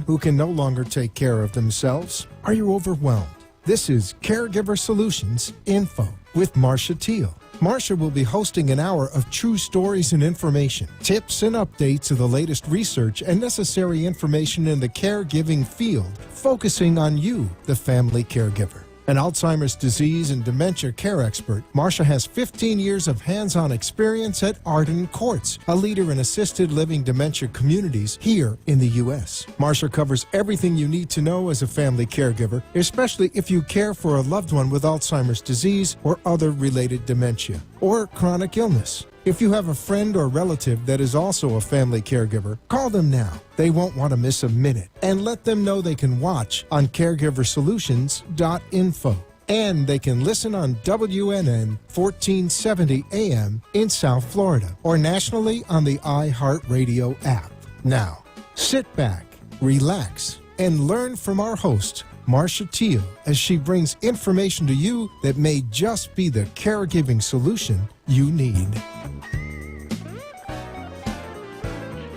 who can no longer take care of themselves? Are you overwhelmed? This is Caregiver Solutions Info with Marcia Teele. Marcia will be hosting an hour of true stories and information, tips and updates of the latest research and necessary information in the caregiving field, focusing on you, the family caregiver. An Alzheimer's disease and dementia care expert, Marcia has 15 years of hands-on experience at Arden Courts, a leader in assisted living dementia communities here in the U.S. Marcia covers everything you need to know as a family caregiver, especially if you care for a loved one with Alzheimer's disease or other related dementia or chronic illness. If you have a friend or relative that is also a family caregiver, call them now. They won't want to miss a minute. And let them know they can watch on caregiversolutions.info. And they can listen on WNN 1470 AM in South Florida or nationally on the iHeartRadio app. Now, sit back, relax, and learn from our host, Marcia Teele, as she brings information to you that may just be the caregiving solution you need.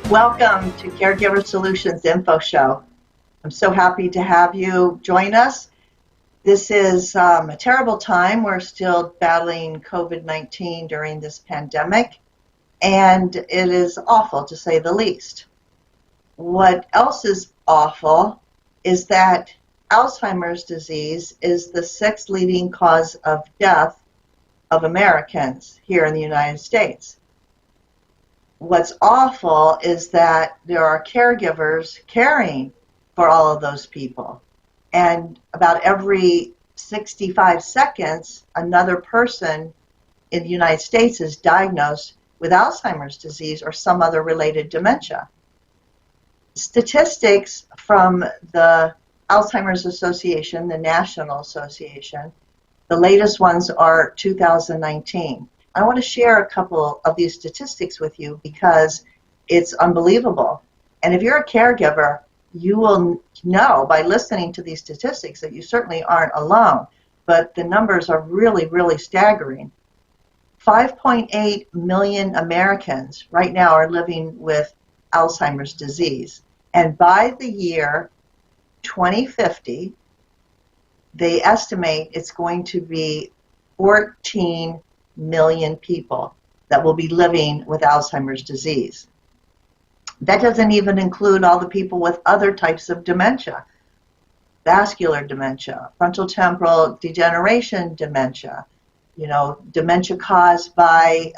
Welcome to Caregiver Solutions Info Show. I'm so happy to have you join us. This is a terrible time. We're still battling COVID-19 during this pandemic, and it is awful to say the least. What else is awful is that Alzheimer's disease is the sixth leading cause of death of Americans here in the United States. What's awful is that there are caregivers caring for all of those people. And about every 65 seconds, another person in the United States is diagnosed with Alzheimer's disease or some other related dementia. Statistics from the Alzheimer's Association, the National Association, the latest ones are 2019. I want to share a couple of these statistics with you because it's unbelievable. And if you're a caregiver, you will know by listening to these statistics that you certainly aren't alone, but the numbers are really, really staggering. 5.8 million Americans right now are living with Alzheimer's disease. And by the year 2050, they estimate it's going to be 14 million people that will be living with Alzheimer's disease. That doesn't even include all the people with other types of dementia, vascular dementia, frontotemporal degeneration dementia, dementia caused by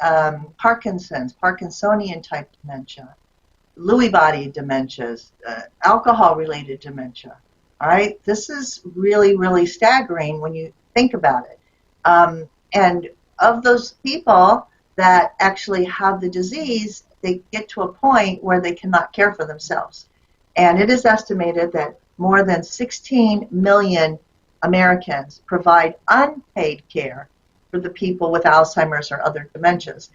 Parkinson's, Parkinsonian type dementia, Lewy body dementias, alcohol-related dementia. All right, this is really, really staggering when you think about it. And of those people that actually have the disease, they get to a point where they cannot care for themselves. And it is estimated that more than 16 million Americans provide unpaid care for the people with Alzheimer's or other dementias,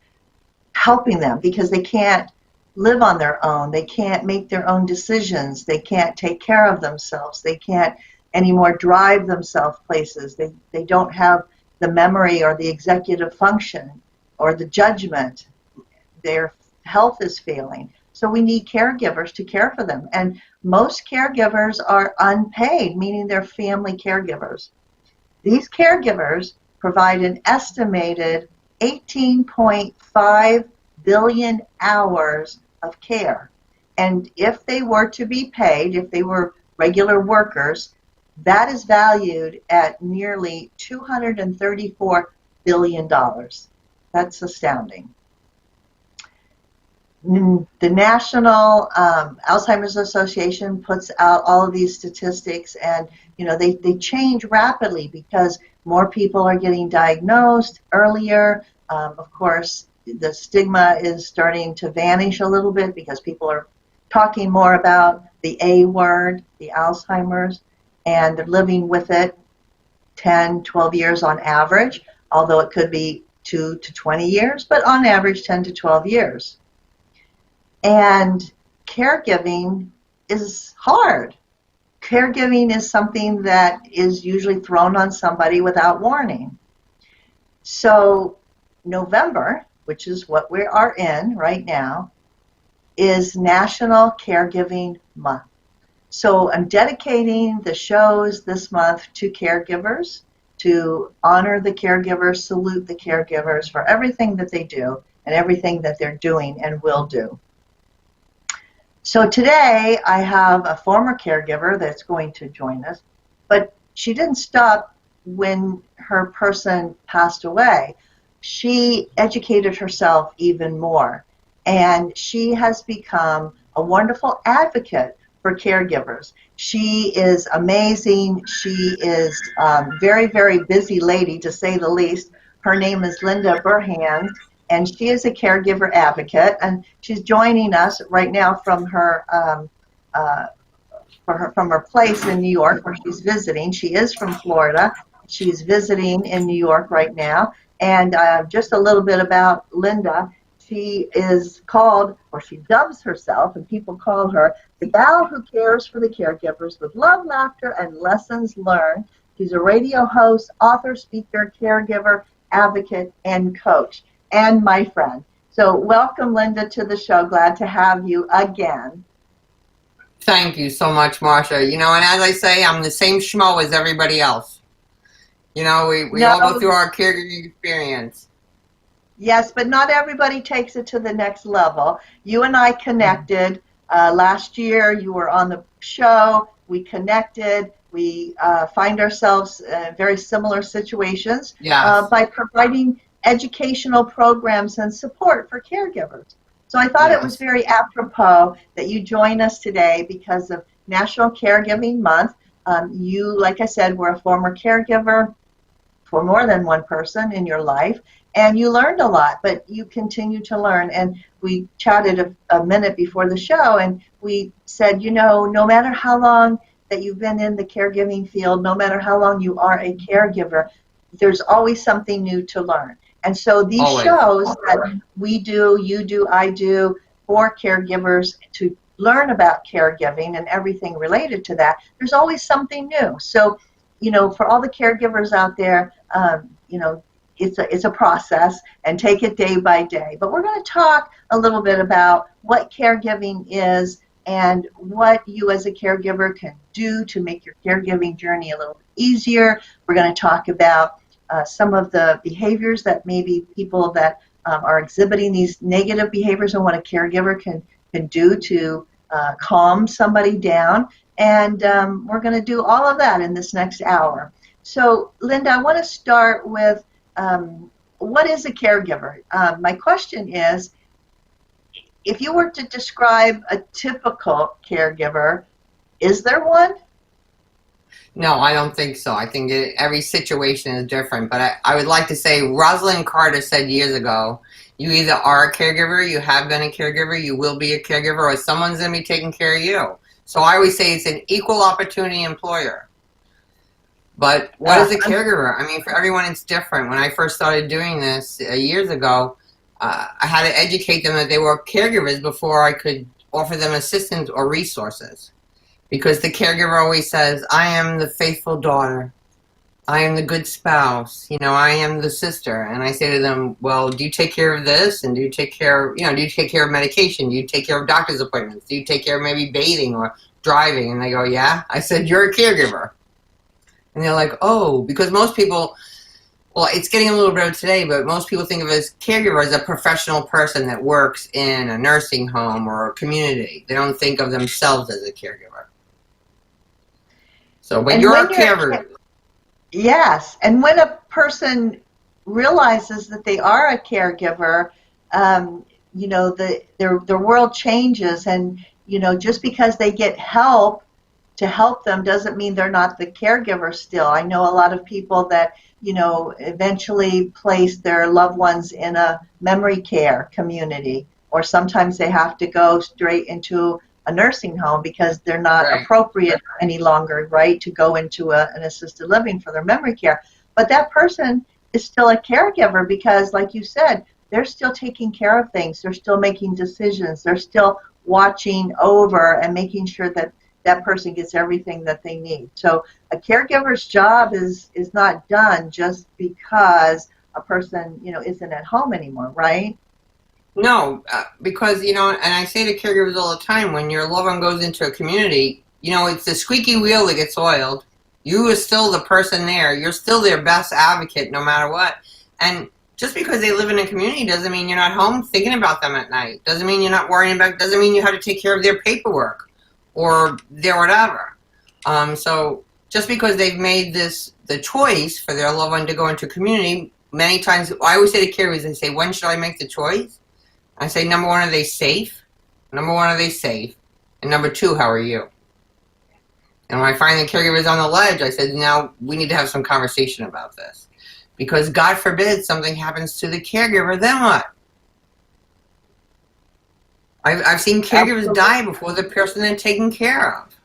helping them because they can't live on their own. They can't make their own decisions. They can't take care of themselves. They can't anymore drive themselves places. They don't have the memory or the executive function or the judgment. Their health is failing. So we need caregivers to care for them. And most caregivers are unpaid, meaning they're family caregivers. These caregivers provide an estimated 18.5 billion hours of care. And if they were to be paid, if they were regular workers, that is valued at nearly $234 billion. That's astounding. The National Alzheimer's Association puts out all of these statistics, and they change rapidly because more people are getting diagnosed earlier. Of course, the stigma is starting to vanish a little bit because people are talking more about the A word, the Alzheimer's, and they're living with it 10, 12 years on average, although it could be 2 to 20 years, but on average 10 to 12 years. And caregiving is hard. Caregiving is something that is usually thrown on somebody without warning. So November, which is what we are in right now, is National Caregiving Month. So I'm dedicating the shows this month to caregivers, to honor the caregivers, salute the caregivers for everything that they do and everything that they're doing and will do. So today I have a former caregiver that's going to join us, but she didn't stop when her person passed away. She educated herself even more, and she has become a wonderful advocate for caregivers. She is amazing. She is very, very busy lady, to say the least. Her name is Linda Burhans, and she is a caregiver advocate, and she's joining us right now from uh, from her place in New York where she's visiting. She is from Florida. She's visiting in New York right now. And just a little bit about Linda. She is called, or she dubs herself, and people call her the gal who cares for the caregivers with love, laughter, and lessons learned. She's a radio host, author, speaker, caregiver, advocate, and coach, and my friend. So welcome, Linda, to the show. Glad to have you again. Thank you so much, Marcia. And as I say, I'm the same schmo as everybody else. We all go through our caregiving experience. Yes, but not everybody takes it to the next level. You and I connected last year. You were on the show. We connected. We find ourselves in very similar situations by providing educational programs and support for caregivers. So I thought it was very apropos that you join us today because of National Caregiving Month. You, like I said, were a former caregiver for more than one person in your life, and you learned a lot, but you continue to learn. And we chatted a minute before the show, and we said, no matter how long that you've been in the caregiving field, no matter how long you are a caregiver, there's always something new to learn. And so these shows that we do, you do, I do, for caregivers to learn about caregiving and everything related to that, there's always something new. So, for all the caregivers out there, it's a process, and take it day by day. But we're going to talk a little bit about what caregiving is and what you as a caregiver can do to make your caregiving journey a little easier. We're going to talk about some of the behaviors that maybe people that are exhibiting these negative behaviors and what a caregiver can do to calm somebody down. And we're going to do all of that in this next hour. So, Linda, I want to start with what is a caregiver? My question is, if you were to describe a typical caregiver, is there one? No, I don't think so. I think every situation is different. But I would like to say, Rosalind Carter said years ago, you either are a caregiver, you have been a caregiver, you will be a caregiver, or someone's going to be taking care of you. So I always say it's an equal opportunity employer. But what is a caregiver? I mean, for everyone, it's different. When I first started doing this years ago, I had to educate them that they were caregivers before I could offer them assistance or resources. Because the caregiver always says, I am the faithful daughter. I am the good spouse. I am the sister. And I say to them, well, do you take care of this? And do you take care of, do you take care of medication? Do you take care of doctor's appointments? Do you take care of maybe bathing or driving? And they go, yeah. I said, you're a caregiver. And they're like, oh, because most people, well, it's getting a little better today, but most people think of as caregiver as a professional person that works in a nursing home or a community. They don't think of themselves as a caregiver. So, but you're a caregiver. Yes, and when a person realizes that they are a caregiver, their world changes, and just because they get help to help them doesn't mean they're not the caregiver still. I know a lot of people that eventually place their loved ones in a memory care community, or sometimes they have to go straight into a nursing home because they're not appropriate any longer, right, to go into an assisted living for their memory care. But that person is still a caregiver because, like you said, they're still taking care of things. They're still making decisions. They're still watching over and making sure that that person gets everything that they need. So a caregiver's job is not done just because a person, isn't at home anymore, right? No, because, and I say to caregivers all the time, when your loved one goes into a community, it's the squeaky wheel that gets oiled. You are still the person there. You're still their best advocate no matter what. And just because they live in a community doesn't mean you're not home thinking about them at night. Doesn't mean you're not worrying about, doesn't mean you have to take care of their paperwork or their whatever. So just because they've made the choice for their loved one to go into a community, many times, I always say to caregivers, they say, when should I make the choice? I say, number one, are they safe? Number one, are they safe? And number two, how are you? And when I find the caregivers on the ledge, I said, now we need to have some conversation about this. Because God forbid something happens to the caregiver, then what? I've seen caregivers die before the person they're taking care of.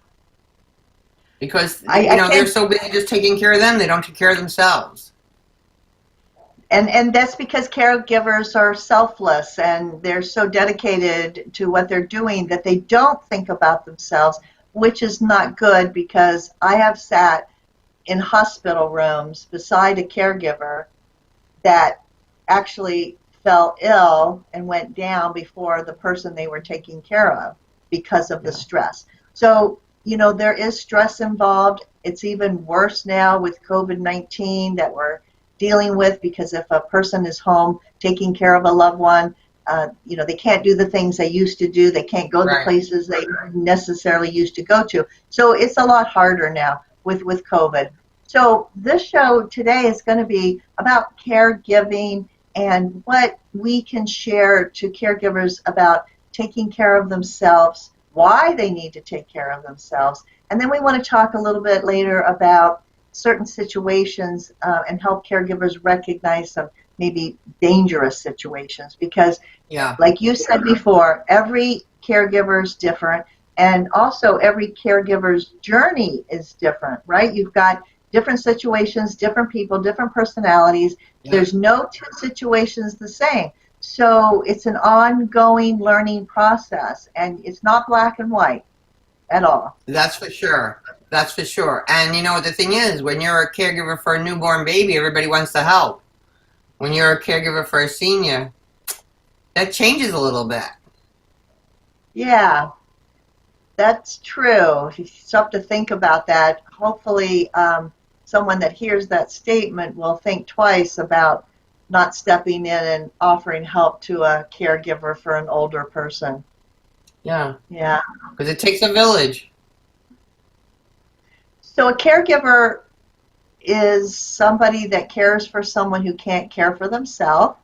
Because, they're so busy just taking care of them, they don't take care of themselves. And that's because caregivers are selfless and they're so dedicated to what they're doing that they don't think about themselves, which is not good, because I have sat in hospital rooms beside a caregiver that actually fell ill and went down before the person they were taking care of because of the stress. So, there is stress involved. It's even worse now with COVID-19 that we're dealing with, because if a person is home taking care of a loved one, they can't do the things they used to do. They can't go to places they necessarily used to go to. So it's a lot harder now with COVID. So this show today is going to be about caregiving and what we can share to caregivers about taking care of themselves, why they need to take care of themselves. And then we want to talk a little bit later about certain situations and help caregivers recognize some maybe dangerous situations, because like you said before, every caregiver is different, and also every caregiver's journey is different, right? You've got different situations, different people, different personalities. There's no two situations the same. So it's an ongoing learning process, and it's not black and white at all. That's for sure. That's for sure. And the thing is, when you're a caregiver for a newborn baby, everybody wants to help. When you're a caregiver for a senior, that changes a little bit. Yeah, that's true. You have to think about that. Hopefully, someone that hears that statement will think twice about not stepping in and offering help to a caregiver for an older person. Yeah. Yeah. Because it takes a village. So a caregiver is somebody that cares for someone who can't care for themselves.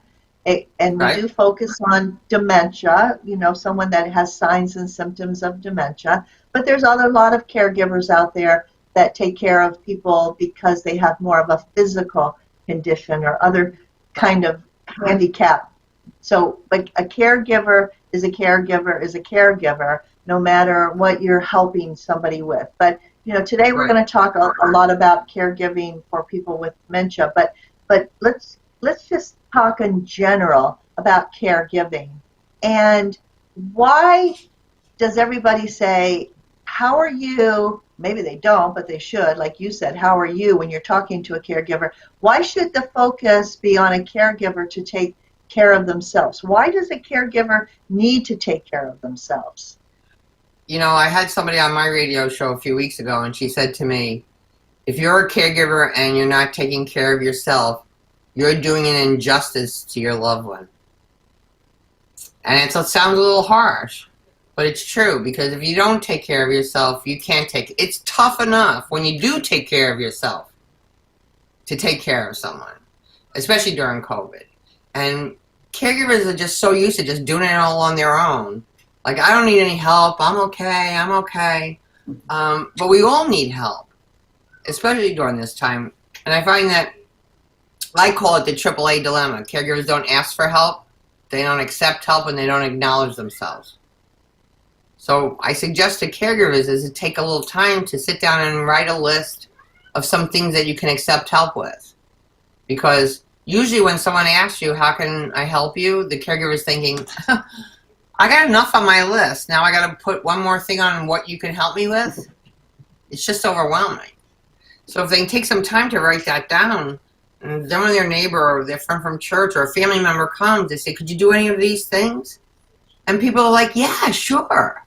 And we do focus on dementia, someone that has signs and symptoms of dementia. But there's a lot of caregivers out there that take care of people because they have more of a physical condition or other kind of handicap. So, but a caregiver is a caregiver is a caregiver, no matter what you're helping somebody with. But today we're going to talk a lot about caregiving for people with dementia. But let's just talk in general about caregiving. And why does everybody say, "How are you?" Maybe they don't, but they should. Like you said, how are you when you're talking to a caregiver? Why should the focus be on a caregiver to take care of themselves? Why does a caregiver need to take care of themselves? I had somebody on my radio show a few weeks ago, and she said to me, if you're a caregiver and you're not taking care of yourself, you're doing an injustice to your loved one. And it sounds a little harsh, but it's true, because if you don't take care of yourself, you can't it's tough enough when you do take care of yourself to take care of someone, especially during COVID. And caregivers are just so used to just doing it all on their own. Like, I don't need any help. I'm okay. But we all need help, especially during this time. And I find that I call it the AAA dilemma. Caregivers don't ask for help, they don't accept help, and they don't acknowledge themselves. So I suggest to caregivers is to take a little time to sit down and write a list of some things that you can accept help with. Because usually when someone asks you, how can I help you? The caregiver's thinking, I got enough on my list. Now I got to put one more thing on what you can help me with. It's just overwhelming. So if they can take some time to write that down, and then when their neighbor or their friend from church or a family member comes, they say, could you do any of these things? And people are like, yeah, sure.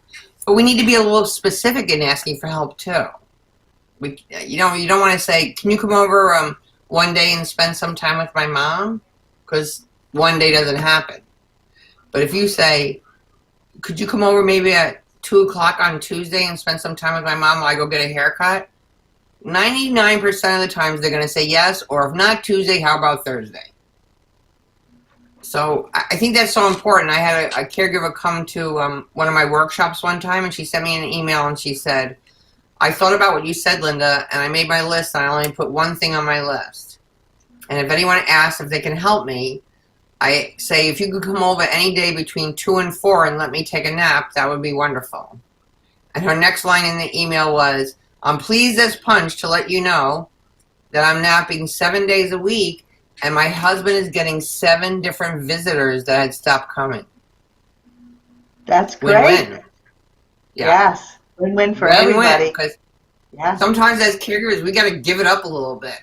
But we need to be a little specific in asking for help too. You don't want to say, "Can you come over one day and spend some time with my mom?" Because one day doesn't happen. But if you say, "Could you come over maybe at 2 o'clock on Tuesday and spend some time with my mom while I go get a haircut?" 99% of the times they're going to say yes, or if not Tuesday, how about Thursday? So I think that's so important. I had a caregiver come to one of my workshops one time, and she sent me an email, and she said, "I thought about what you said, Linda, and I made my list, and I only put one thing on my list. And if anyone asks if they can help me, I say, if you could come over any day between 2 and 4 and let me take a nap, that would be wonderful." And her next line in the email was, "I'm pleased as punch to let you know that I'm napping 7 days a week, and my husband is getting 7 different visitors that had stopped coming." That's great. Win-win. Yeah. Yes. Win-win for everybody. Because Yeah. sometimes as caregivers, we got to give it up a little bit.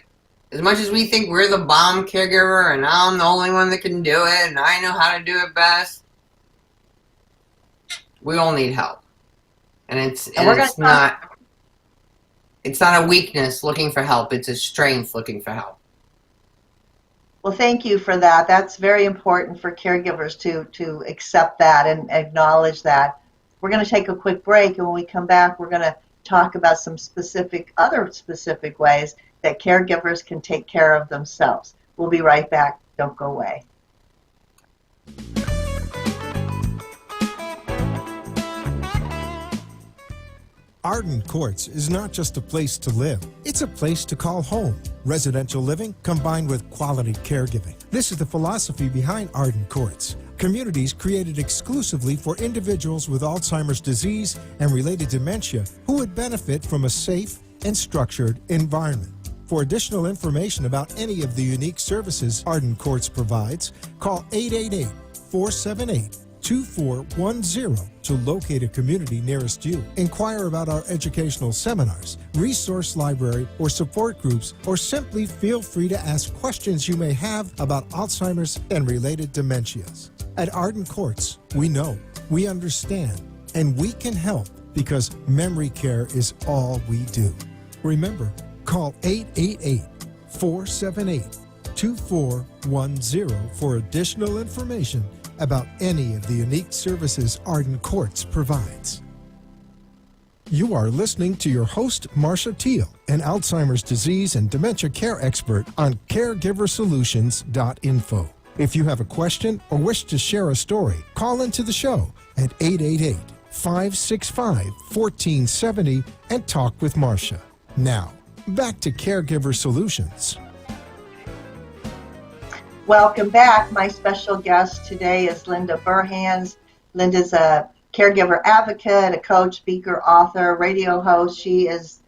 As much as we think we're the bomb caregiver and I'm the only one that can do it and I know how to do it best, we all need help. And it's not a weakness looking for help. It's a strength looking for help. Well, thank you for that. That's very important for caregivers to accept that and acknowledge that. We're going to take a quick break, and when we come back, we're going to talk about some other specific ways that caregivers can take care of themselves. We'll be right back. Don't go away. Arden Courts is not just a place to live, it's a place to call home. Residential living combined with quality caregiving. This is the philosophy behind Arden Courts. Communities created exclusively for individuals with Alzheimer's disease and related dementia who would benefit from a safe and structured environment. For additional information about any of the unique services Arden Courts provides, call 888-478-2410 to locate a community nearest you. Inquire about our educational seminars, resource library, or support groups, or simply feel free to ask questions you may have about Alzheimer's and related dementias. At Arden Courts, we know, we understand, and we can help because memory care is all we do. Remember, call 888-478-2410 for additional information about any of the unique services Arden Courts provides. You are listening to your host, Marcia Teele, an Alzheimer's disease and dementia care expert on caregiversolutions.info. If you have a question or wish to share a story, call into the show at 888-565-1470 and talk with Marcia. Now, back to Caregiver Solutions. Welcome back. My special guest today is Linda Burhans. Linda's a caregiver advocate, a coach, speaker, author, radio host. She is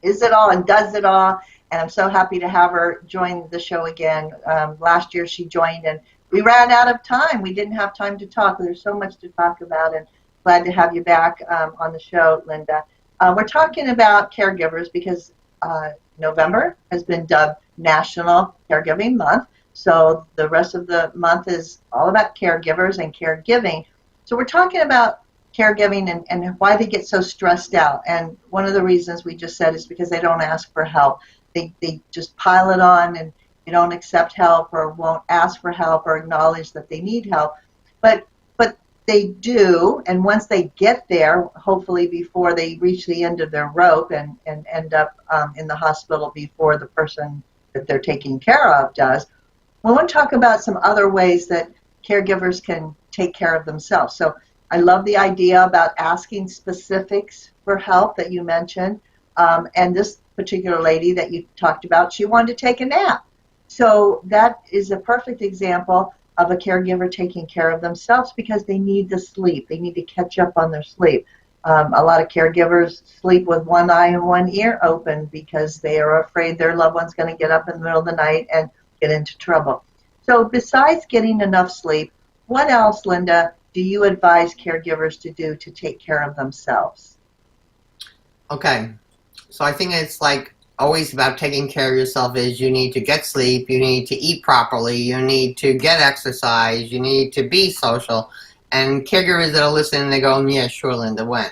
it all and does it all. And I'm so happy to have her join the show again. Last year she joined and we ran out of time. We didn't have time to talk. There's so much to talk about, and glad to have you back on the show, Linda. We're talking about caregivers because November has been dubbed National Caregiving Month. So the rest of the month is all about caregivers and caregiving. So we're talking about caregiving and why they get so stressed out. And one of the reasons we just said is because they don't ask for help. They just pile it on and they don't accept help or won't ask for help or acknowledge that they need help. But they do, and once they get there, hopefully before they reach the end of their rope and end up in the hospital before the person that they're taking care of does, we want to talk about some other ways that caregivers can take care of themselves. So I love the idea about asking specifics for help that you mentioned. And this particular lady that you talked about, she wanted to take a nap. So that is a perfect example of a caregiver taking care of themselves because they need the sleep. They need to catch up on their sleep. A lot of caregivers sleep with one eye and one ear open because they are afraid their loved one's going to get up in the middle of the night and get into trouble. So besides getting enough sleep, what else, Linda, do you advise caregivers to do to take care of themselves? Okay. So I think it's like always about taking care of yourself is you need to get sleep, you need to eat properly, you need to get exercise, you need to be social. And caregivers that are listening, they go, yeah, sure, Linda, when?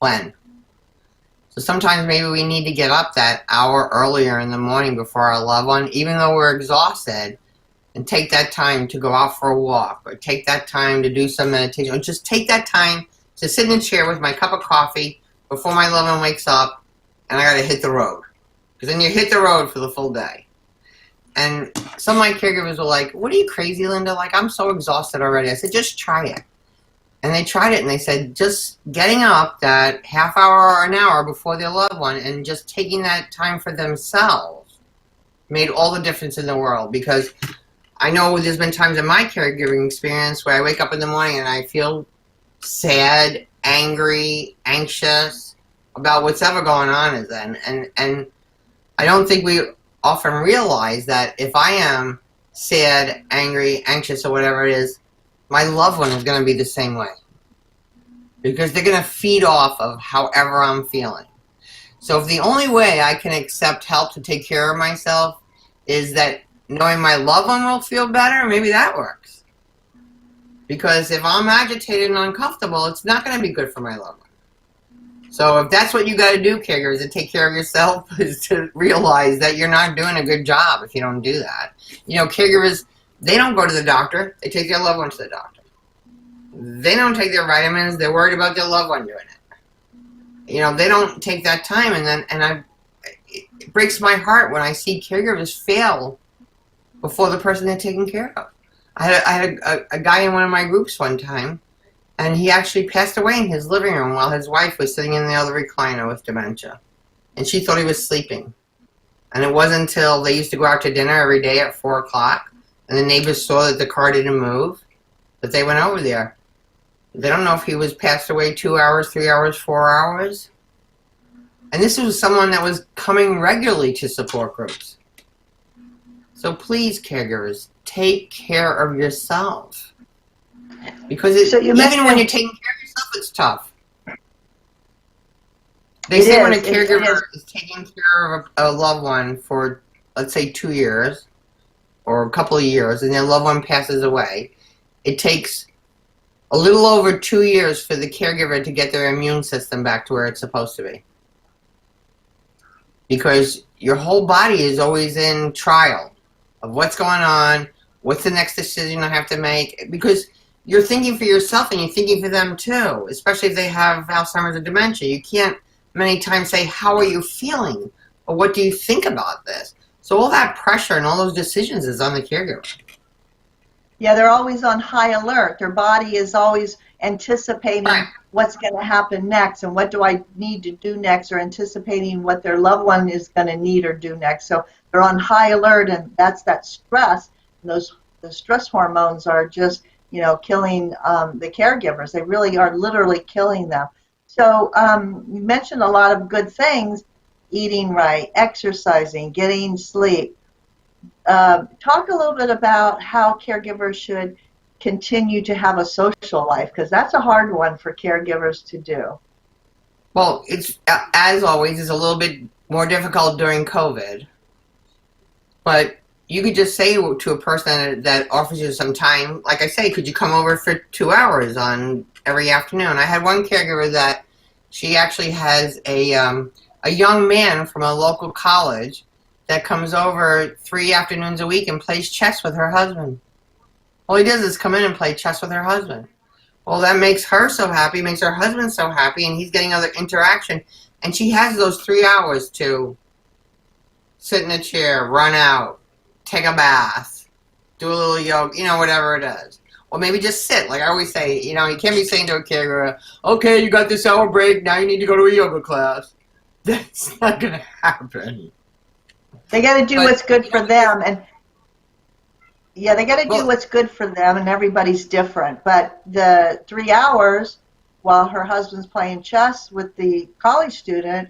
when. So sometimes maybe we need to get up that hour earlier in the morning before our loved one, even though we're exhausted, and take that time to go out for a walk, or take that time to do some meditation, or just take that time to sit in a chair with my cup of coffee before my loved one wakes up and I gotta hit the road. Because then you hit the road for the full day. And some of my caregivers were like, what are you crazy, Linda? Like, I'm so exhausted already. I said, just try it. And they tried it, and they said just getting up that half hour or an hour before their loved one and just taking that time for themselves made all the difference in the world. Because I know there's been times in my caregiving experience where I wake up in the morning and I feel sad, angry, anxious about what's ever going on is then. And I don't think we often realize that if I am sad, angry, anxious, or whatever it is, my loved one is going to be the same way. Because they're going to feed off of however I'm feeling. So if the only way I can accept help to take care of myself is that knowing my loved one will feel better, maybe that works. Because if I'm agitated and uncomfortable, it's not going to be good for my loved one. So if that's what you got to do, caregivers, to take care of yourself, is to realize that you're not doing a good job if you don't do that. You know, caregivers, they don't go to the doctor. They take their loved one to the doctor. They don't take their vitamins. They're worried about their loved one doing it. You know, they don't take that time. It breaks my heart when I see caregivers fail before the person they're taking care of. I had a guy in one of my groups one time, and he actually passed away in his living room while his wife was sitting in the other recliner with dementia. And she thought he was sleeping. And it wasn't until they used to go out to dinner every day at 4 o'clock, and the neighbors saw that the car didn't move, that they went over there. They don't know if he was passed away 2 hours, 3 hours, 4 hours. And this was someone that was coming regularly to support groups. So please, caregivers, take care of yourself. Because even when you're taking care of yourself, it's tough. They say when a caregiver is taking care of a loved one for, let's say, 2 years or a couple of years, and their loved one passes away, it takes a little over 2 years for the caregiver to get their immune system back to where it's supposed to be. Because your whole body is always in trial of what's going on, what's the next decision I have to make, because you're thinking for yourself and you're thinking for them too, especially if they have Alzheimer's or dementia. You can't many times say, how are you feeling? Or what do you think about this? So all that pressure and all those decisions is on the caregiver. Yeah, they're always on high alert. Their body is always anticipating what's going to happen next and what do I need to do next, or anticipating what their loved one is going to need or do next. So they're on high alert, and that's that stress. And the stress hormones are just, killing the caregivers. They really are literally killing them. So you mentioned a lot of good things: eating right, exercising, getting sleep. Talk a little bit about how caregivers should continue to have a social life, because that's a hard one for caregivers to do. Well, it's, as always, it's a little bit more difficult during COVID. But you could just say to a person that offers you some time, like I say, could you come over for 2 hours on every afternoon? I had one caregiver that she actually has a young man from a local college that comes over 3 afternoons a week and plays chess with her husband. All he does is come in and play chess with her husband. Well, that makes her so happy, makes her husband so happy, and he's getting other interaction. And she has those 3 hours to sit in a chair, run out, take a bath, do a little yoga, whatever it is. Or maybe just sit. Like I always say, you can't be saying to a caregiver, okay, you got this hour break, now you need to go to a yoga class. That's not going to happen. They got to do what's good for them, and they got to do what's good for them, and everybody's different. But the 3 hours while her husband's playing chess with the college student,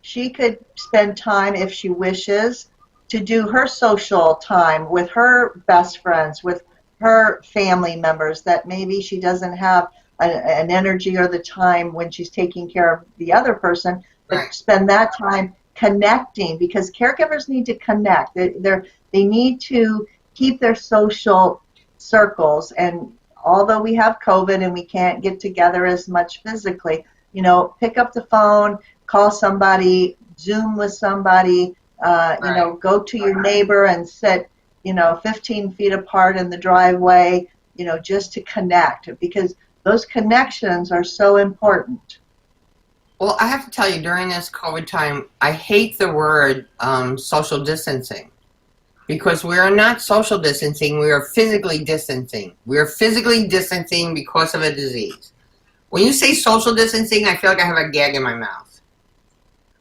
she could spend time, if she wishes, to do her social time with her best friends, with her family members that maybe she doesn't have an energy or the time when she's taking care of the other person, but spend that time connecting, because caregivers need to connect. They need to keep their social circles, and although we have COVID and we can't get together as much physically, pick up the phone, call somebody, Zoom with somebody, Right. go to your neighbor and sit, 15 feet apart in the driveway, just to connect, because those connections are so important. Well, I have to tell you, during this COVID time, I hate the word social distancing, because we are not social distancing. We are physically distancing. We are physically distancing because of a disease. When you say social distancing, I feel like I have a gag in my mouth.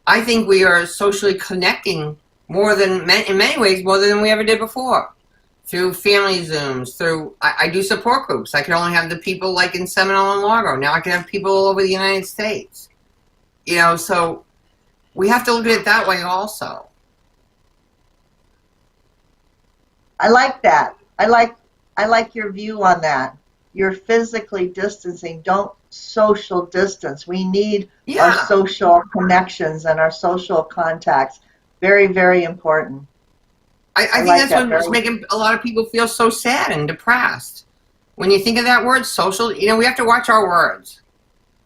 I think we are socially connecting in many ways, more than we ever did before. Through family Zooms, I do support groups. I can only have the people like in Seminole and Largo. Now I can have people all over the United States. So we have to look at it that way also. I like that. I like your view on that. You're physically distancing. Don't social distance. We need our Yeah. social connections and our social contacts. Very, very important. I think like that's that what's very making a lot of people feel so sad and depressed. When you think of that word, social, we have to watch our words.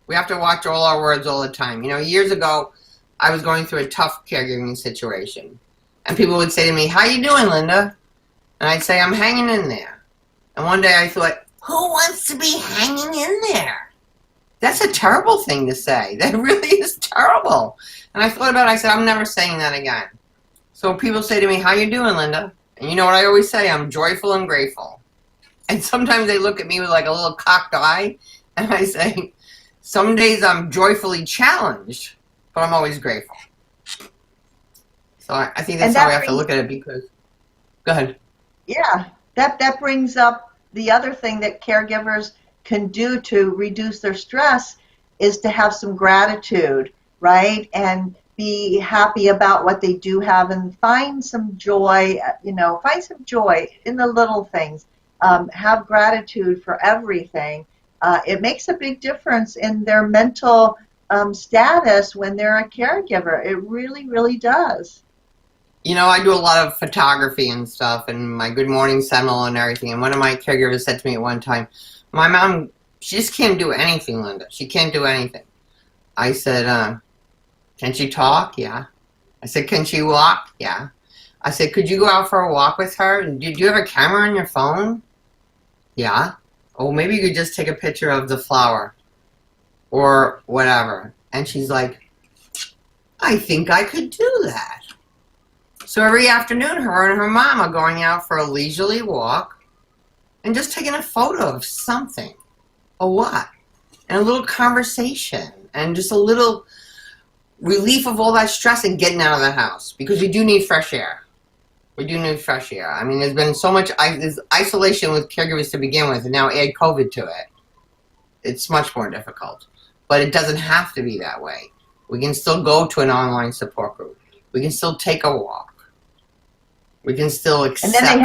We have to watch all our words all the time. Years ago, I was going through a tough caregiving situation. And people would say to me, "How you doing, Linda?" And I'd say, "I'm hanging in there." And one day I thought, who wants to be hanging in there? That's a terrible thing to say. That really is terrible. And I thought about it. I said, I'm never saying that again. So people say to me, "How you doing, Linda?" And you know what I always say? I'm joyful and grateful. And sometimes they look at me with like a little cocked eye. And I say, some days I'm joyfully challenged, but I'm always grateful. So I think that's how we have to look at it, because... Go ahead. Yeah, that brings up the other thing that caregivers can do to reduce their stress is to have some gratitude, right? And be happy about what they do have and find some joy, find some joy in the little things. Have gratitude for everything. It makes a big difference in their mental status when they're a caregiver. It really, really does. I do a lot of photography and stuff, and my Good Morning Seminole and everything. And one of my caregivers said to me at one time, "My mom, she just can't do anything, Linda. She can't do anything." I said, "Can she talk?" "Yeah." I said, "Can she walk?" "Yeah." I said, "Could you go out for a walk with her? And do you have a camera on your phone?" "Yeah." "Oh, maybe you could just take a picture of the flower or whatever." And she's like, "I think I could do that." So every afternoon, her and her mom are going out for a leisurely walk and just taking a photo of something, a what, and a little conversation, and just a little relief of all that stress and getting out of the house, because we do need fresh air. We do need fresh air. I mean, there's been so much isolation with caregivers to begin with, and now add COVID to it. It's much more difficult. But it doesn't have to be that way. We can still go to an online support group. We can still take a walk. We can still accept. And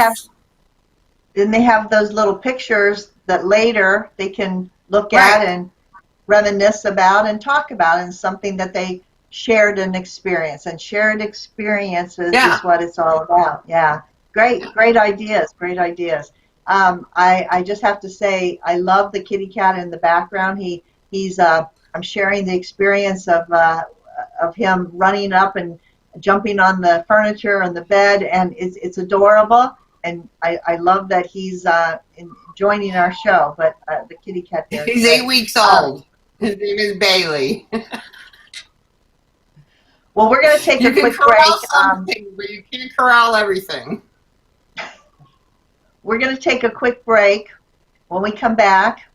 then they have those little pictures that later they can look at and reminisce about and talk about, and something that they shared an experience. And shared experiences is what it's all about. Yeah. Great ideas. Great ideas. I just have to say, I love the kitty cat in the background. I'm sharing the experience of him running up and jumping on the furniture and the bed, and it's adorable. And I love that he's joining our show. But the kitty cat there. He's 8 weeks old. His name is Bailey. Well, we're going to take a quick break. But you can't corral everything. We're going to take a quick break. When we come back,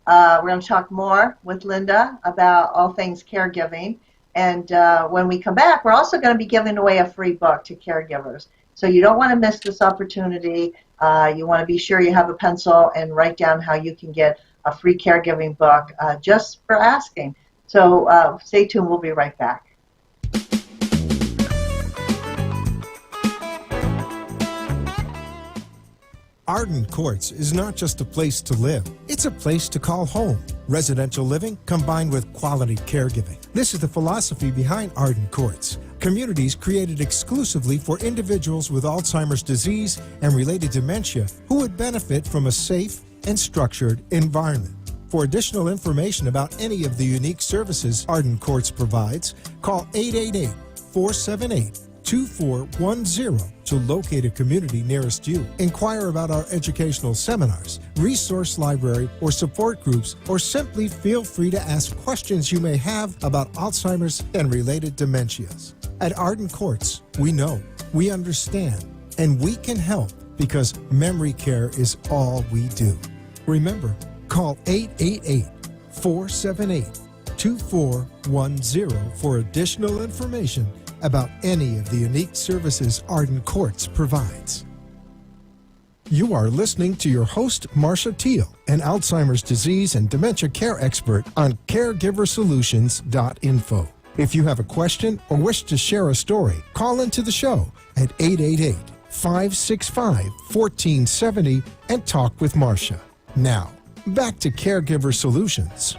we're going to talk more with Linda about all things caregiving. And when we come back, we're also going to be giving away a free book to caregivers. So you don't want to miss this opportunity. You want to be sure you have a pencil and write down how you can get a free caregiving book just for asking. So stay tuned. We'll be right back. Arden Courts is not just a place to live, it's a place to call home. Residential living combined with quality caregiving. This is the philosophy behind Arden Courts. Communities created exclusively for individuals with Alzheimer's disease and related dementia who would benefit from a safe and structured environment. For additional information about any of the unique services Arden Courts provides, call 888-478-2410 to locate a community nearest you. Inquire about our educational seminars, resource library, or support groups, or simply feel free to ask questions you may have about Alzheimer's and related dementias. At Arden Courts, we know, we understand, and we can help because memory care is all we do. Remember, call 888-478-2410 for additional information about any of the unique services Arden Courts provides. You are listening to your host, Marcia Teele, an Alzheimer's disease and dementia care expert on caregiversolutions.info. If you have a question or wish to share a story, call into the show at 888-565-1470 and talk with Marcia. Now, back to Caregiver Solutions.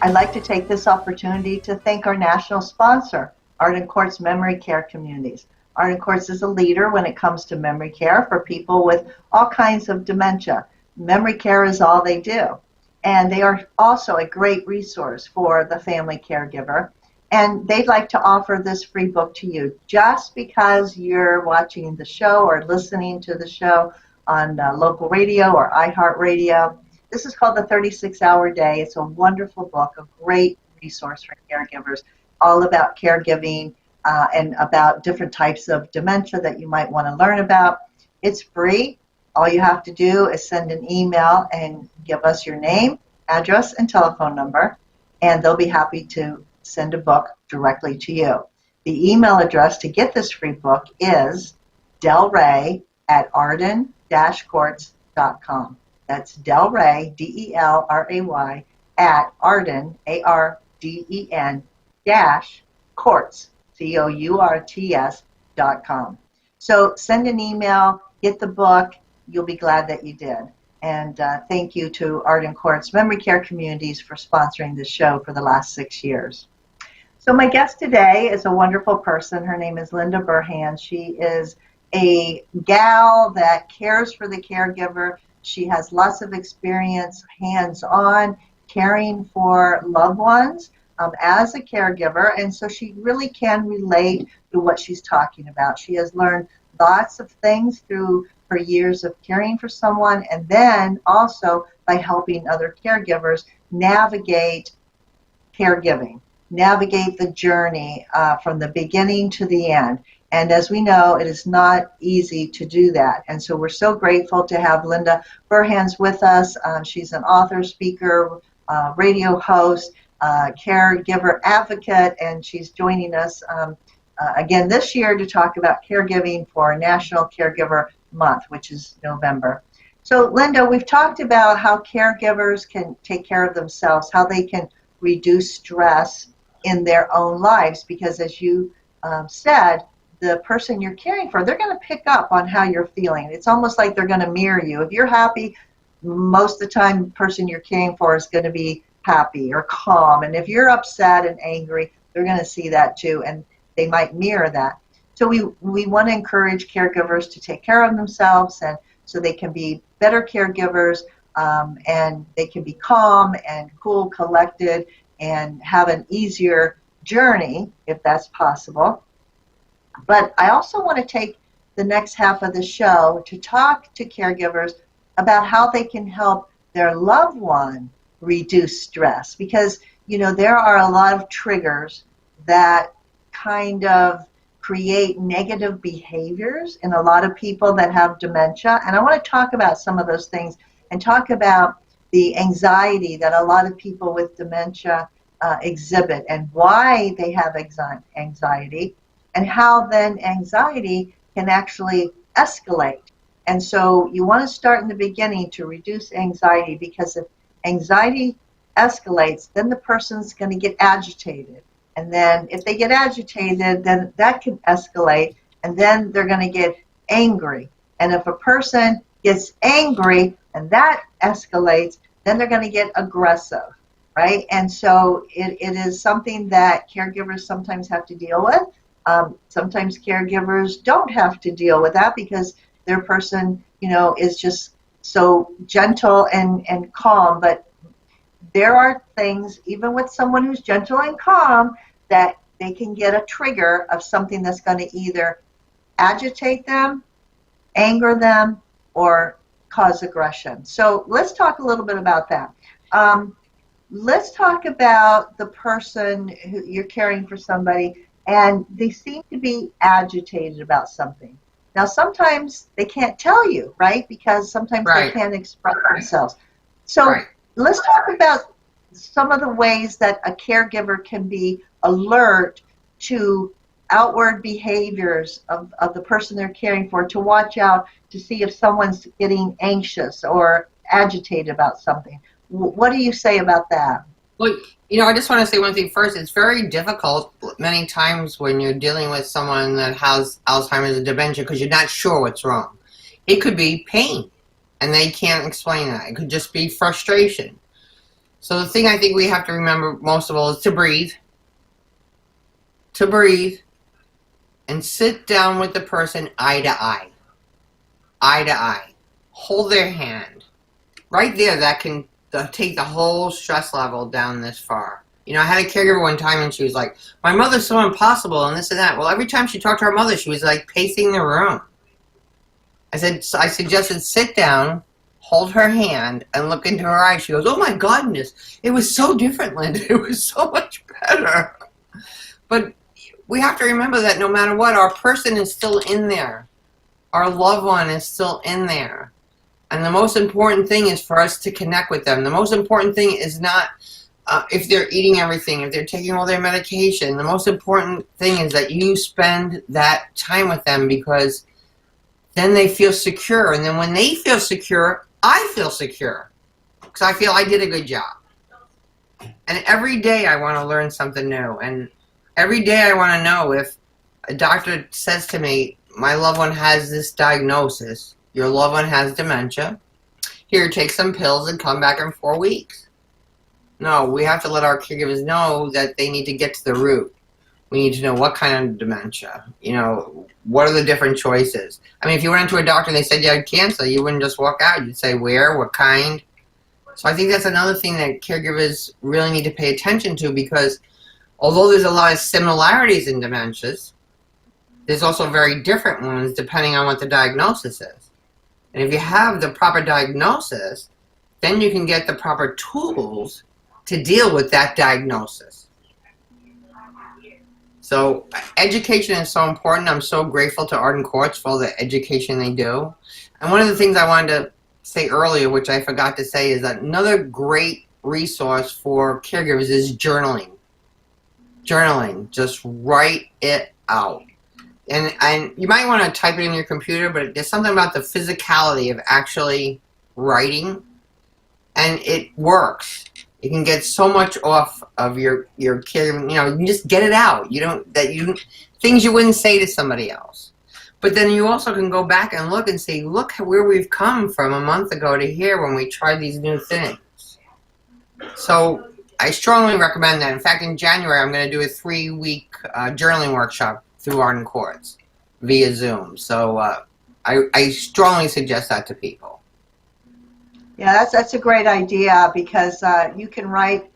I'd like to take this opportunity to thank our national sponsor, Arden Courts Memory Care Communities. Arden Courts is a leader when it comes to memory care for people with all kinds of dementia. Memory care is all they do. And they are also a great resource for the family caregiver. And they'd like to offer this free book to you just because you're watching the show or listening to the show on local radio or iHeartRadio. This is called The 36-Hour Day. It's a wonderful book, a great resource for caregivers, all about caregiving and about different types of dementia that you might want to learn about. It's free. All you have to do is send an email and give us your name, address, and telephone number, and they'll be happy to send a book directly to you. The email address to get this free book is delray@arden-courts.com. That's Delray, D-E-L-R-A-Y, at Arden, A-R-D-E-N, -courts, C-O-U-R-T-S.com. So send an email, get the book. You'll be glad that you did. And thank you to Arden Courts Memory Care Communities for sponsoring this show for the last 6 years. So my guest today is a wonderful person. Her name is Linda Burhan. She is a gal that cares for the caregiver. She has lots of experience hands-on caring for loved ones as a caregiver, and so she really can relate to what she's talking about. She has learned lots of things through her years of caring for someone, and then also by helping other caregivers navigate caregiving, navigate the journey from the beginning to the end. And as we know, it is not easy to do that. And so we're so grateful to have Linda Burhan with us. She's an author, speaker, radio host, caregiver advocate, and she's joining us again this year to talk about caregiving for National Caregiver Month, which is November. So Linda, we've talked about how caregivers can take care of themselves, how they can reduce stress in their own lives, because as you said, the person you're caring for, they're going to pick up on how you're feeling. It's almost like they're going to mirror you. If you're happy, most of the time the person you're caring for is going to be happy or calm. And if you're upset and angry, they're going to see that too, and they might mirror that. So we want to encourage caregivers to take care of themselves, and so they can be better caregivers, and they can be calm and cool, collected, and have an easier journey if that's possible. But I also want to take the next half of the show to talk to caregivers about how they can help their loved one reduce stress, because there are a lot of triggers that kind of create negative behaviors in a lot of people that have dementia. And I want to talk about some of those things and talk about the anxiety that a lot of people with dementia exhibit and why they have anxiety, and how then anxiety can actually escalate. And so you want to start in the beginning to reduce anxiety, because if anxiety escalates, then the person's going to get agitated. And then if they get agitated, then that can escalate, and then they're going to get angry. And if a person gets angry and that escalates, then they're going to get aggressive, right? And so it is something that caregivers sometimes have to deal with. Sometimes caregivers don't have to deal with that because their person, is just so gentle and calm, but there are things, even with someone who's gentle and calm, that they can get a trigger of something that's going to either agitate them, anger them, or cause aggression. So let's talk a little bit about that. Let's talk about the person who you're caring for, somebody, and they seem to be agitated about something. Now, sometimes they can't tell you, right? Because sometimes they can't express themselves. So let's talk about some of the ways that a caregiver can be alert to outward behaviors of the person they're caring for, to watch out to see if someone's getting anxious or agitated about something. What do you say about that? Well, I just want to say one thing first. It's very difficult many times when you're dealing with someone that has Alzheimer's or dementia because you're not sure what's wrong. It could be pain, and they can't explain that. It could just be frustration. So the thing I think we have to remember most of all is to breathe. To breathe and sit down with the person eye to eye. Eye to eye. Hold their hand. Right there, that can take the whole stress level down this far. I had a caregiver one time and she was like, my mother's so impossible and this and that. Well, every time she talked to her mother, she was like pacing the room. I suggested sit down, hold her hand, and look into her eyes. She goes, oh my goodness, it was so different, Linda. It was so much better. But we have to remember that no matter what, our person is still in there. Our loved one is still in there. And the most important thing is for us to connect with them. The most important thing is not if they're eating everything, if they're taking all their medication. The most important thing is that you spend that time with them, because then they feel secure. And then when they feel secure, I feel secure, because I feel I did a good job. And every day I want to learn something new. And every day I want to know, if a doctor says to me, my loved one has this diagnosis, your loved one has dementia, here, take some pills and come back in 4 weeks. No, we have to let our caregivers know that they need to get to the root. We need to know what kind of dementia, what are the different choices. I mean, if you went into a doctor and they said you had cancer, you wouldn't just walk out. You'd say where, what kind. So I think that's another thing that caregivers really need to pay attention to, because although there's a lot of similarities in dementias, there's also very different ones depending on what the diagnosis is. And if you have the proper diagnosis, then you can get the proper tools to deal with that diagnosis. So education is so important. I'm so grateful to Arden Courts for all the education they do. And one of the things I wanted to say earlier, which I forgot to say, is that another great resource for caregivers is journaling. Journaling. Just write it out. And you might want to type it in your computer, but there's something about the physicality of actually writing, and it works. You can get so much off of your care. You can just get it out. Things you wouldn't say to somebody else. But then you also can go back and look and say, look where we've come from a month ago to here when we tried these new things. So I strongly recommend that. In fact, in January, I'm going to do a 3-week journaling workshop through Arden Courts via Zoom. So I strongly suggest that to people. Yeah, that's a great idea, because you can write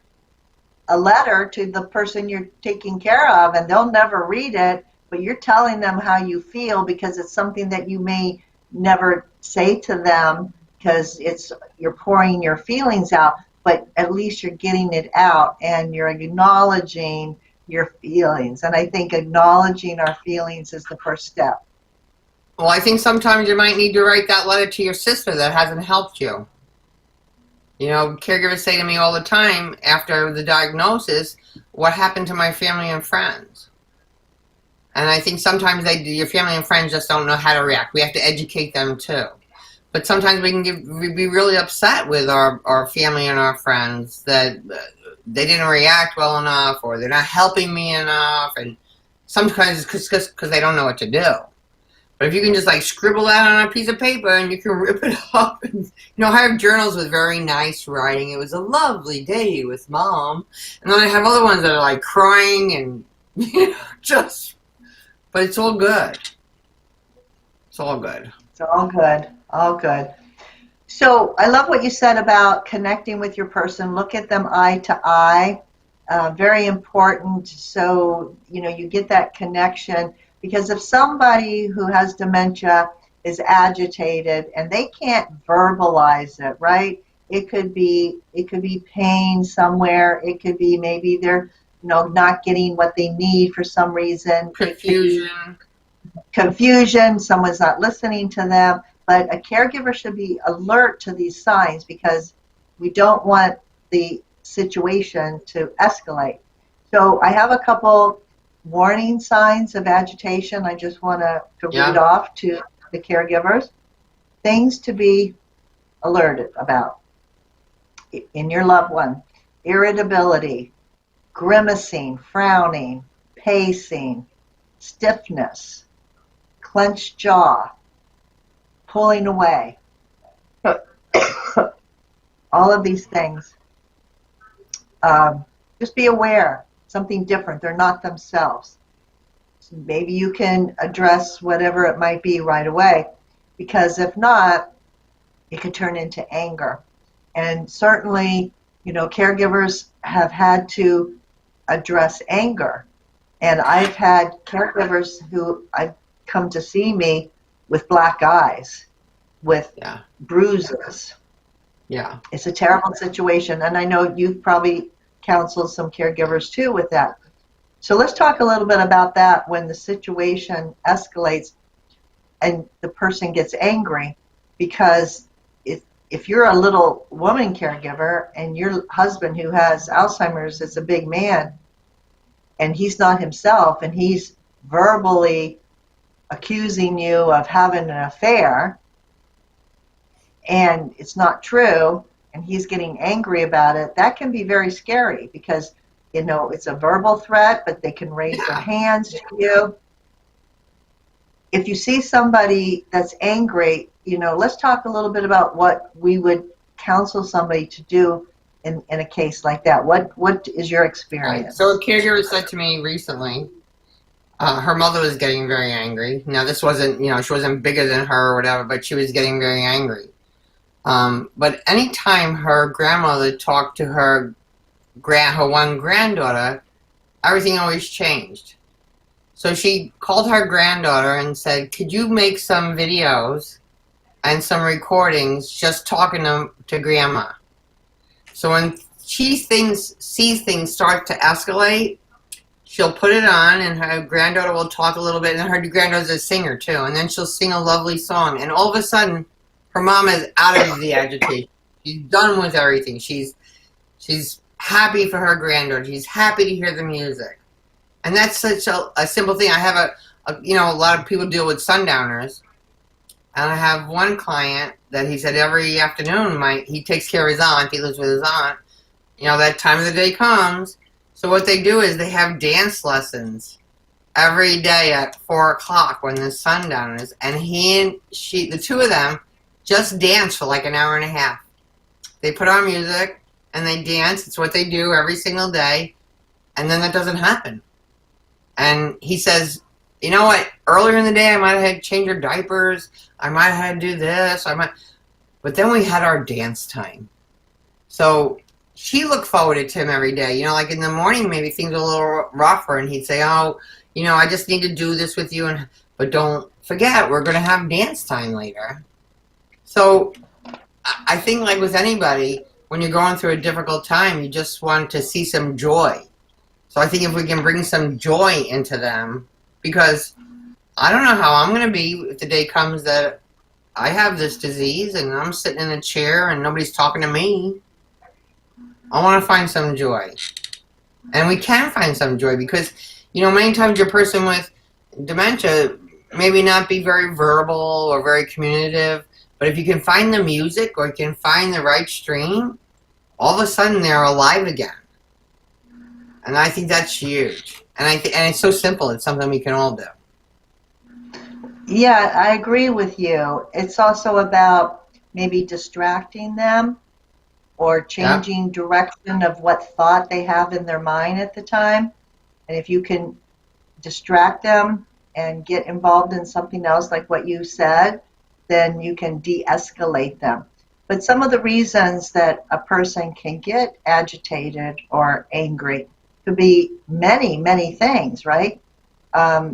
a letter to the person you're taking care of, and they'll never read it, but you're telling them how you feel, because it's something that you may never say to them, because you're pouring your feelings out, but at least you're getting it out and you're acknowledging your feelings. And I think acknowledging our feelings is the first step. Well, I think sometimes you might need to write that letter to your sister that hasn't helped you. Caregivers say to me all the time after the diagnosis, what happened to my family and friends? And I think sometimes your family and friends just don't know how to react. We have to educate them too. But sometimes we can be really upset with our family and our friends that they didn't react well enough, or they're not helping me enough, and sometimes it's because they don't know what to do. But if you can just scribble that on a piece of paper and you can rip it up, and I have journals with very nice writing. It was a lovely day with Mom, and then I have other ones that are crying and but it's all good. It's all good. It's all good. All good. So I love what you said about connecting with your person. Look at them eye to eye. Very important. So, you get that connection, because if somebody who has dementia is agitated and they can't verbalize it, right? It could be pain somewhere. It could be maybe they're not getting what they need for some reason. It could be Confusion. confusion, someone's not listening to them. But a caregiver should be alert to these signs, because we don't want the situation to escalate. So I have a couple warning signs of agitation I just want to read Yeah. off to the caregivers. Things to be alerted about in your loved one: irritability, grimacing, frowning, pacing, stiffness, clenched jaw, pulling away. All of these things. Just be aware, something different. They're not themselves. So maybe you can address whatever it might be right away, because if not, it could turn into anger. And certainly, caregivers have had to address anger. And I've had caregivers who I've come to see me with black eyes, with Yeah. bruises. Yeah. It's a terrible situation, and I know you've probably counseled some caregivers too with that. So let's talk a little bit about that when the situation escalates and the person gets angry, because if you're a little woman caregiver and your husband who has Alzheimer's is a big man and he's not himself and he's verbally accusing you of having an affair, and it's not true, and he's getting angry about it, that can be very scary, because it's a verbal threat, but they can raise their Yeah. hands to you. If you see somebody that's angry, let's talk a little bit about what we would counsel somebody to do in a case like that. What is your Right. experience? So a caregiver said to me recently, her mother was getting very angry. Now this wasn't, she wasn't bigger than her or whatever, but she was getting very angry. But anytime her grandmother talked to her one granddaughter, everything always changed. So she called her granddaughter and said, "Could you make some videos and some recordings just talking to grandma?" So when she sees things start to escalate, she'll put it on, and her granddaughter will talk a little bit, and her granddaughter's a singer too, and then she'll sing a lovely song, and all of a sudden, her mom is out of the agitation. She's done with everything. She's happy for her granddaughter. She's happy to hear the music, and that's such a simple thing. I have a lot of people deal with sundowners, and I have one client that he said every afternoon he takes care of his aunt. He lives with his aunt. That time of the day comes. So what they do is they have dance lessons every day at 4 o'clock when the sundown is, and the two of them, just dance for like an hour and a half. They put on music and they dance. It's what they do every single day, and then that doesn't happen. And he says, "You know what? Earlier in the day, I might have had to change her diapers. I might have had to do this. But then we had our dance time." So she looked forward to him every day. Like in the morning, maybe things were a little rougher, and he'd say, "Oh, I just need to do this with you, but don't forget, we're going to have dance time later." So I think, like with anybody, when you're going through a difficult time, you just want to see some joy. So I think if we can bring some joy into them, because I don't know how I'm going to be if the day comes that I have this disease and I'm sitting in a chair and nobody's talking to me. I want to find some joy. And we can find some joy because, many times your person with dementia maybe not be very verbal or very communicative, but if you can find the music or you can find the right stream, all of a sudden they're alive again. And I think that's huge. And it's so simple. It's something we can all do. Yeah, I agree with you. It's also about maybe distracting them or changing direction of what thought they have in their mind at the time. And if you can distract them and get involved in something else like what you said, then you can de-escalate them. But some of the reasons that a person can get agitated or angry could be many, many things, right?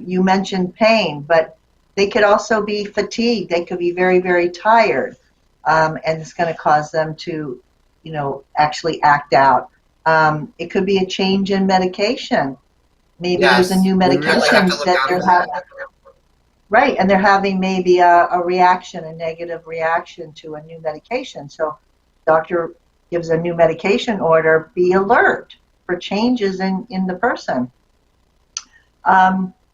You mentioned pain, but they could also be fatigued. They could be very, very tired, and it's going to cause them to, actually act out. It could be a change in medication. Maybe there's a Yes, new we really have medication to look that out they're for having. that. Right, and they're having maybe a reaction, a negative reaction to a new medication. So, doctor gives a new medication order. Be alert for changes in the person.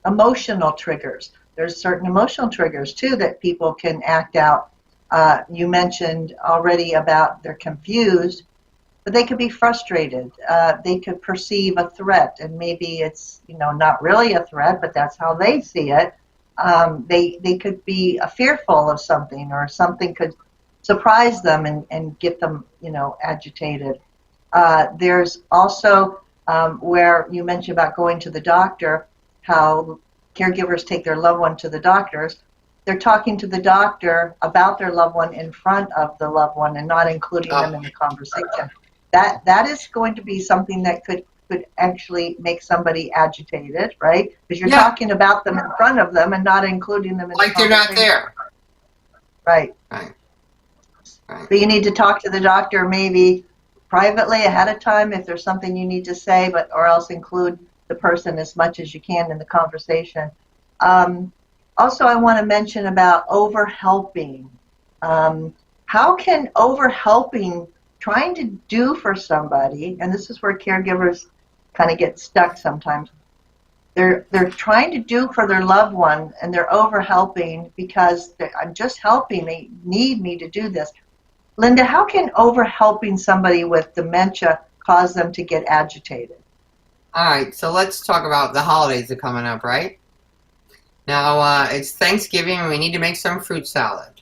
Emotional triggers. There's certain emotional triggers too that people can act out. You mentioned already about they're confused, but they could be frustrated. They could perceive a threat, and maybe it's not really a threat, but that's how they see it. They could be fearful of something, or something could surprise them and get them agitated. There's also where you mentioned about going to the doctor, how caregivers take their loved one to the doctors. They're talking to the doctor about their loved one in front of the loved one and not including them in the conversation. That is going to be something that could actually make somebody agitated, right? Because you're talking about them in front of them and not including them in like the conversation. they're not there. Right. Right. But you need to talk to the doctor maybe privately ahead of time if there's something you need to say, or else include the person as much as you can in the conversation. Also, I want to mention about over-helping. How can over-helping, trying to do for somebody, and this is where caregivers kind of get stuck sometimes. They're trying to do for their loved one, and they're over-helping because I'm just helping. They need me to do this. Linda, how can over-helping somebody with dementia cause them to get agitated? All right, so let's talk about the holidays that are coming up, right? Now, it's Thanksgiving, and we need to make some fruit salad.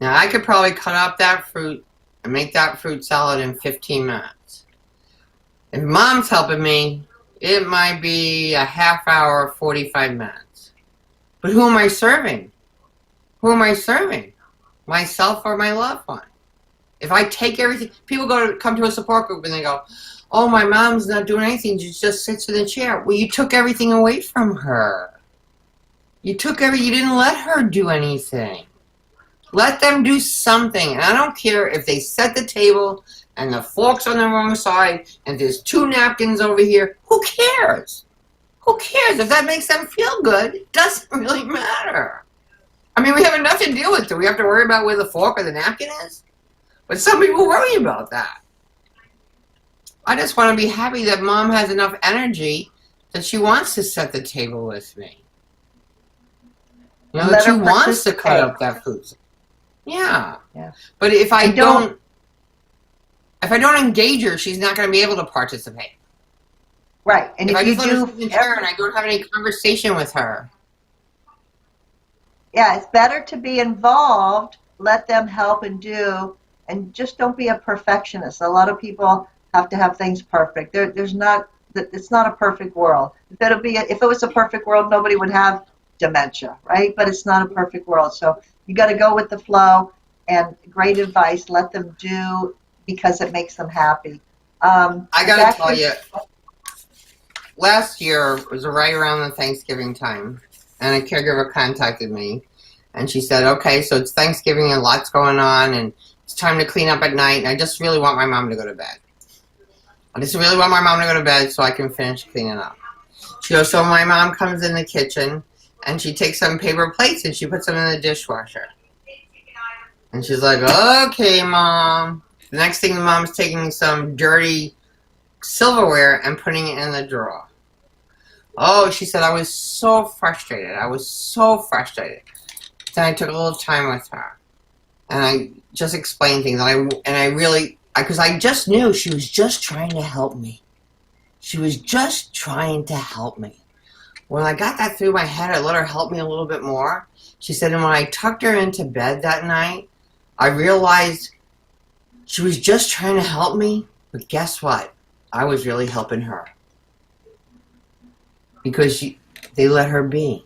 Now, I could probably cut up that fruit and make that fruit salad in 15 minutes. If Mom's helping me, it might be a half hour, 45 minutes. But who am I serving? Who am I serving? Myself or my loved one? If I take everything, people come to a support group and they go, oh, my mom's not doing anything, she just sits in the chair. Well, you took everything away from her. You didn't let her do anything. Let them do something. And I don't care if they set the table and the fork's on the wrong side and there's 2 napkins over here. Who cares? Who cares? If that makes them feel good, it doesn't really matter. I mean, we have enough to deal with. Do we have to worry about where the fork or the napkin is? But some people worry about that. I just want to be happy that Mom has enough energy that she wants to set the table with me. That she wants to cut up that food. Yeah. But if I don't engage her, she's not going to be able to participate. Right. And if I you just let her sit in the chair and I don't have any conversation with her. Yeah, it's better to be involved, let them help and do, and just don't be a perfectionist. A lot of people have to have things perfect. It's not a perfect world. If it was a perfect world, nobody would have dementia, right? But it's not a perfect world. So you got to go with the flow, and great advice, let them do because it makes them happy. I got to tell you, last year was right around the Thanksgiving time, and a caregiver contacted me, and she said, okay, so it's Thanksgiving and lots going on, and it's time to clean up at night, and I just really want my mom to go to bed. I just really want my mom to go to bed so I can finish cleaning up. She goes, so my mom comes in the kitchen, and she takes some paper plates, and she puts them in the dishwasher. And she's like, okay, Mom. The next thing, the mom's taking some dirty silverware and putting it in the drawer. Oh, she said, I was so frustrated. Then I took a little time with her. And I just explained things. Because I just knew she was just trying to help me. When I got that through my head, I let her help me a little bit more. She said, and when I tucked her into bed that night, I realized she was just trying to help me, but guess what? I was really helping her. Because they let her be.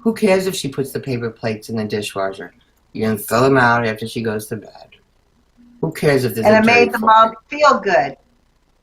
Who cares if she puts the paper plates in the dishwasher? You can throw them out after she goes to bed. Who cares if there's And a it made the dirty mom feel good.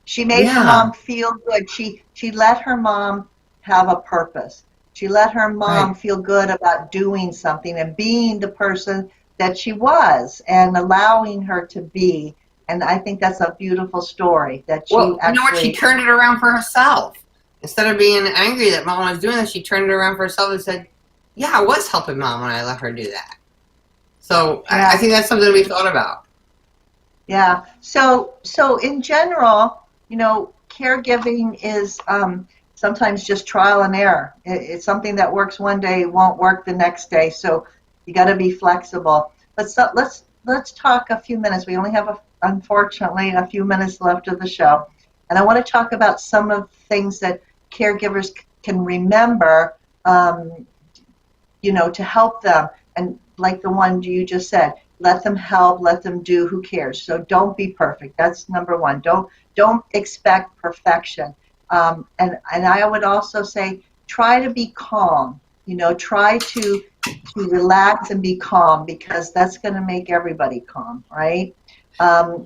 She made the Yeah. mom feel good. She let her mom have a purpose. She let her mom Right. feel good about doing something and being the person that she was and allowing her to be. And I think that's a beautiful story that you Well, you know what? She actually, turned it around for herself. Instead of being angry that mom was doing this, she turned it around for herself and said, yeah, I was helping mom when I let her do that. So I yeah, think that's something to be thought about. yeah. So in general, caregiving is sometimes just trial and error. It's something that works one day, won't work the next day. So you got to be flexible. But let's talk a few minutes. We only have, unfortunately, a few minutes left of the show, and I want to talk about some of the things that caregivers can remember, to help them. And like the one you just said, let them help, let them do. Who cares? So don't be perfect. That's number one. Don't expect perfection. And I would also say try to be calm. Try to relax and be calm, because that's going to make everybody calm, right?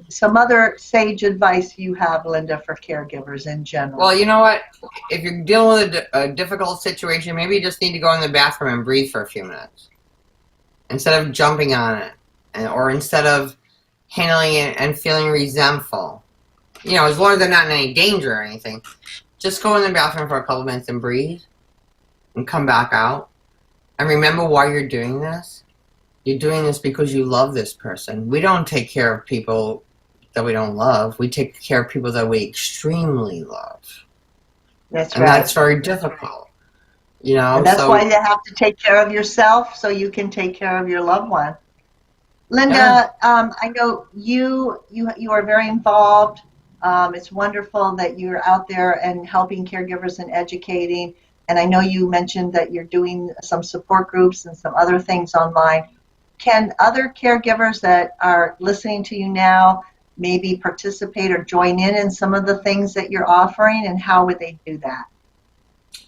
Some other sage advice you have, Linda, for caregivers in general. Well, you know what? If you're dealing with a difficult situation, maybe you just need to go in the bathroom and breathe for a few minutes instead of jumping on it, or instead of handling it and feeling resentful. As long as they're not in any danger or anything, just go in the bathroom for a couple minutes and breathe and come back out. And remember why you're doing this. You're doing this because you love this person. We don't take care of people that we don't love. We take care of people that we extremely love. That's and right. that's very difficult. And that's So why you have to take care of yourself so you can take care of your loved one. Linda, yeah. I know you are very involved. It's wonderful that you're out there and helping caregivers and educating. And I know you mentioned that you're doing some support groups and some other things online. Can other caregivers that are listening to you now maybe participate or join in some of the things that you're offering, and how would they do that?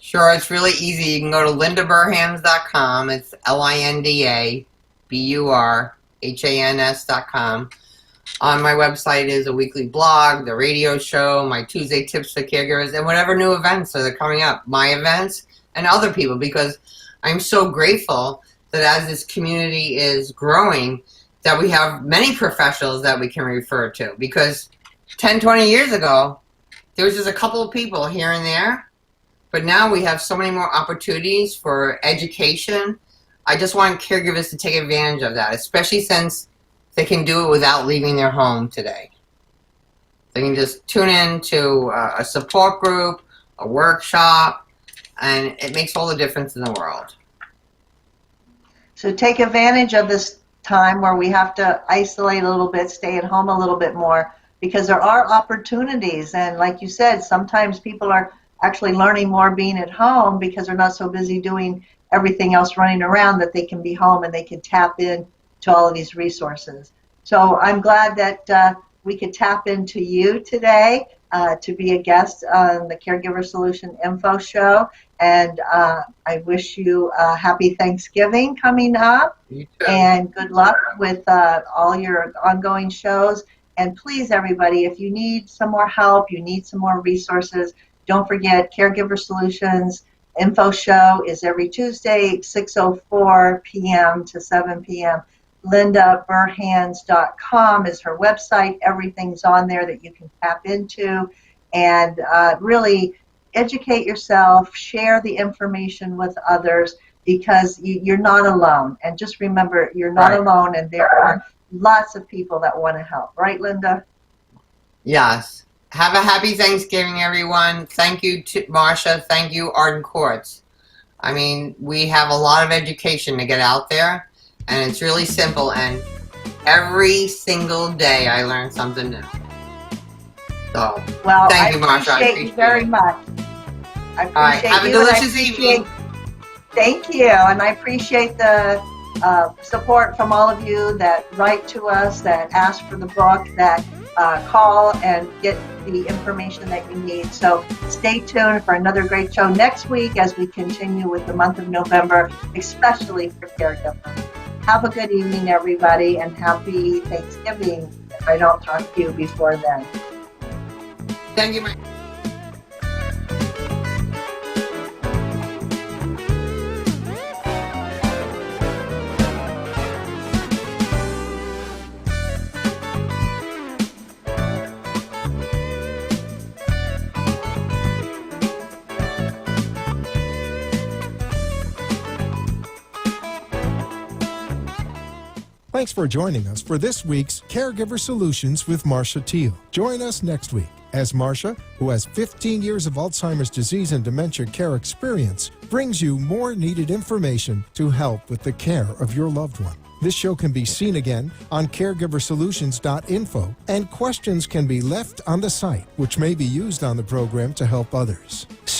Sure, it's really easy. You can go to lindaburhans.com. It's LINDABURHANS.com. On my website is a weekly blog, the radio show, my Tuesday tips for caregivers, and whatever new events that are coming up, my events and other people, because I'm so grateful that as this community is growing, that we have many professionals that we can refer to. Because 10, 20 years ago, there was just a couple of people here and there, but now we have so many more opportunities for education. I just want caregivers to take advantage of that, especially since they can do it without leaving their home today. They can just tune in to a support group, a workshop, and it makes all the difference in the world. So take advantage of this time where we have to isolate a little bit, stay at home a little bit more, because there are opportunities. And like you said, sometimes people are actually learning more being at home because they're not so busy doing everything else running around, that they can be home and they can tap in to all of these resources. So I'm glad that we could tap into you today to be a guest on the Caregiver Solution Info Show. And I wish you a happy Thanksgiving coming up. You too. And good luck with all your ongoing shows. And please, everybody, if you need some more help, you need some more resources, don't forget Caregiver Solutions Info Show is every Tuesday, 6:04 p.m. to 7 p.m. LindaBurhans.com is her website. Everything's on there that you can tap into. And really educate yourself, share the information with others, because you're not alone. And just remember, you're not alone, and there are lots of people that want to help. Right, Linda? Yes. Have a happy Thanksgiving, everyone. Thank you, Marcia. Thank you, Arden Courts. I mean, we have a lot of education to get out there, and it's really simple. And every single day I learn something new. So, well, thank you, Marcia. I appreciate you very much. I appreciate All right. Have a delicious evening. Thank you, and I appreciate the support from all of you that write to us, that ask for the book, that call and get the information that you need. So stay tuned for another great show next week as we continue with the month of November, especially for caregivers. Have a good evening, everybody, and happy Thanksgiving. if I don't talk to you before then. Thank you, Marcia. Thanks for joining us for this week's Caregiver Solutions with Marcia Teele. Join us next week as Marcia, who has 15 years of Alzheimer's disease and dementia care experience, brings you more needed information to help with the care of your loved one. This show can be seen again on caregiversolutions.info, and questions can be left on the site, which may be used on the program to help others.